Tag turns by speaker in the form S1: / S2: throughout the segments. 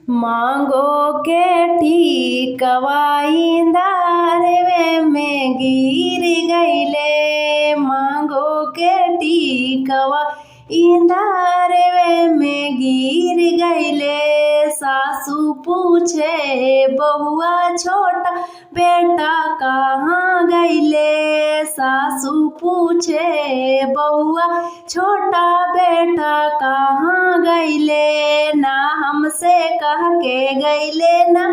S1: मांगो के टिकवा इंदारवे में गिर गइले। मांगो के टिकवा इंदारवे में गिर गइले। सासू पूछे बहुआ छोटा बेटा कहाँ गइले। सासू पूछे बहुआ छोटा बेटा कहाँ गइले। ना हमसे कह के गइले ना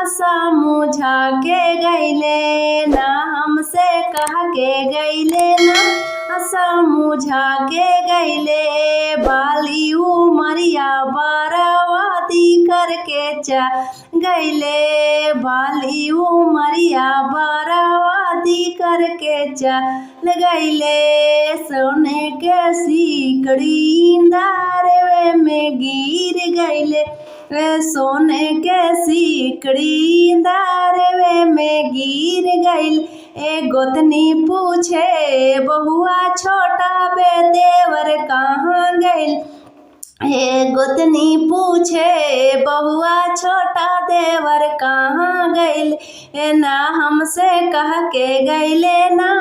S1: समझा के गइले। ना हमसे कह के गइले ना समझा के गइले। बाली उमरिया बरवादी करके गइले। बाली उमरिया बरवादी करके चल गइले। सोने के सिकड़ी इंदारवे में गिर गइले। सोने के सिकड़ी इंदारवे में गिर गइले। गोतनी पूछे बहुआ छोटा देवर कहाँ गइल। गोतनी पूछे बहुआ छोटा देवर कहाँ गइल। ना हमसे कह के गइले ना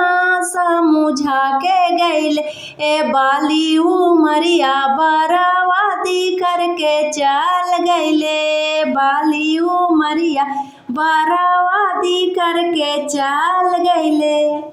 S1: समझा के गइले। बाली उमरिया बरवादी करके चल गइले। बाली उमरिया बरवादी करके चल गइले।